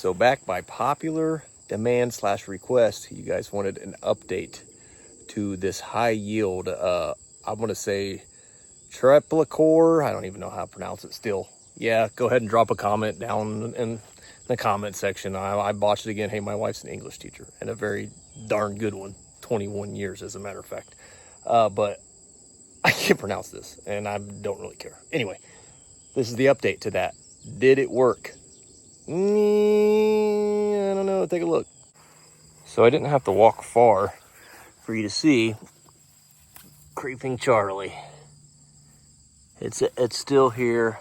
So back by popular demand / request, you guys wanted an update to this high yield, I'm going to say Tryclopyr. I don't even know how to pronounce it still. Yeah, go ahead and drop a comment down in the comment section. I botched it again. Hey, my wife's an English teacher, and a very darn good one. 21 years, as a matter of fact. But I can't pronounce this, and I don't really care. Anyway, this is the update to that. Did it work? I don't know. Take a look. So I didn't have to walk far for you to see Creeping Charlie. It's still here.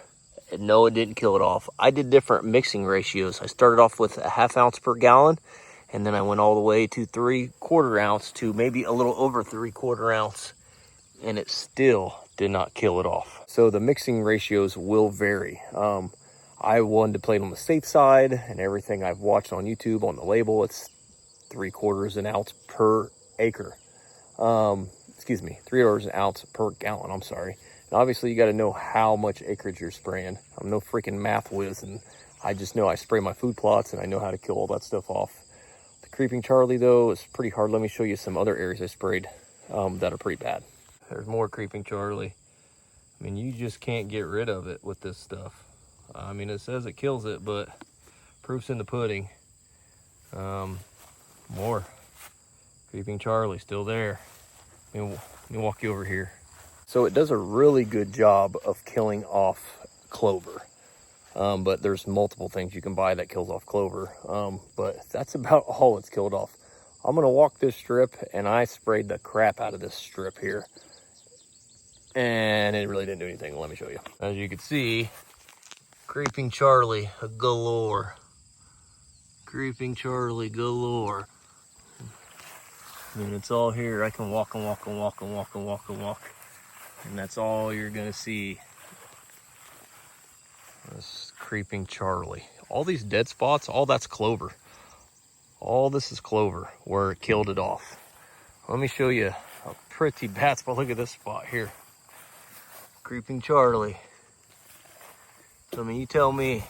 And no, it didn't kill it off. I did different mixing ratios. I started off with a 1/2 ounce per gallon, and then I went all the way to 3/4 ounce to maybe a little over 3/4 ounce, and it still did not kill it off. So the mixing ratios will vary. I wanted to play it on the safe side, and everything I've watched on YouTube on the label, it's 3/4 ounce per acre. Excuse me, 3/4 ounce per gallon. I'm sorry. And obviously, you got to know how much acreage you're spraying. I'm no freaking math whiz, and I just know I spray my food plots, and I know how to kill all that stuff off. The Creeping Charlie, though, is pretty hard. Let me show you some other areas I sprayed that are pretty bad. There's more Creeping Charlie. I mean, you just can't get rid of it with this stuff. I mean, it says it kills it, but proof's in the pudding. More Creeping Charlie still there. Let me walk you over here. So it does a really good job of killing off clover. But there's multiple things you can buy that kills off clover. But that's about all it's killed off. I'm gonna walk this strip, and I sprayed the crap out of this strip here. And it really didn't do anything. Let me show you. As you can see, Creeping Charlie galore. Creeping Charlie galore. And it's all here. I can walk and walk and walk and walk and walk and walk. And that's all you're gonna see. This Creeping Charlie. All these dead spots, all that's clover. All this is clover where it killed it off. Let me show you a pretty bad spot. Look at this spot here. Creeping Charlie. I mean, you tell me,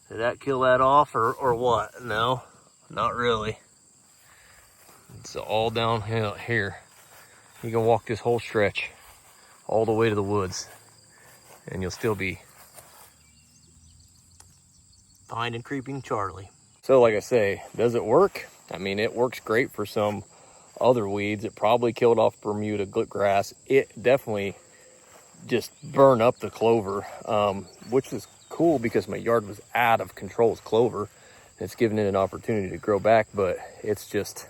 did that kill that off or what? No, not really. It's all downhill here. You can walk this whole stretch all the way to the woods, and you'll still be finding Creeping Charlie. So like I say, does it work? I mean, it works great for some other weeds. It probably killed off Bermuda grass. It definitely just burned up the clover, which is cool because my yard was out of control with clover. It's given it an opportunity to grow back, but it's just,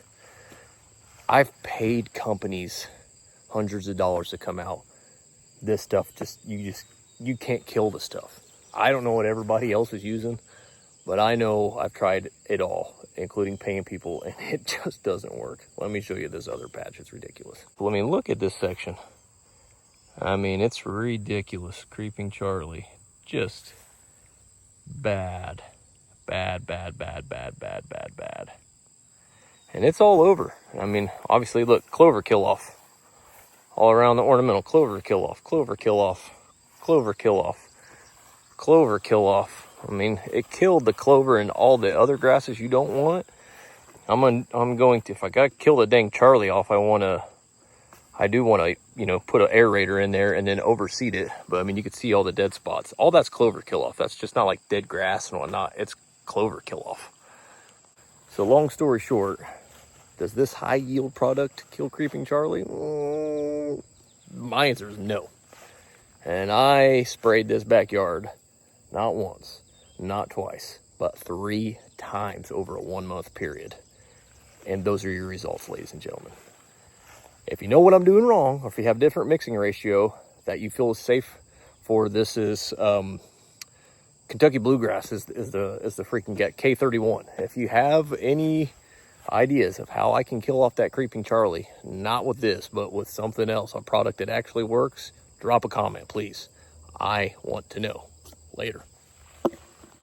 I've paid companies hundreds of dollars to come out. This stuff you can't kill the stuff. I don't know what everybody else is using, but I know I've tried it all, including paying people, and it just doesn't work. Let me show you this other patch. It's ridiculous. Let me look at this section. I mean, it's ridiculous. Creeping Charlie, just bad, bad, bad, bad, bad, bad, bad, bad. And it's all over. I mean, obviously, look, clover kill off. All around the ornamental, clover kill off, clover kill off, clover kill off, clover kill off. I mean, it killed the clover and all the other grasses you don't want. I'm going to, if I got to kill the dang Charlie off, I do want to, you know, put an aerator in there and then overseed it. But I mean, you can see all the dead spots. All that's clover kill off. That's just not like dead grass and whatnot. It's clover kill off. So long story short, does this high yield product kill Creeping Charlie? My answer is no. And I sprayed this backyard not once, not twice, but 3 times over a 1 month period. And those are your results, ladies and gentlemen. If you know what I'm doing wrong, or if you have a different mixing ratio that you feel is safe for, this is Kentucky bluegrass is the freaking get K31. If you have any ideas of how I can kill off that Creeping Charlie, not with this, but with something else, a product that actually works, drop a comment, please. I want to know. Later.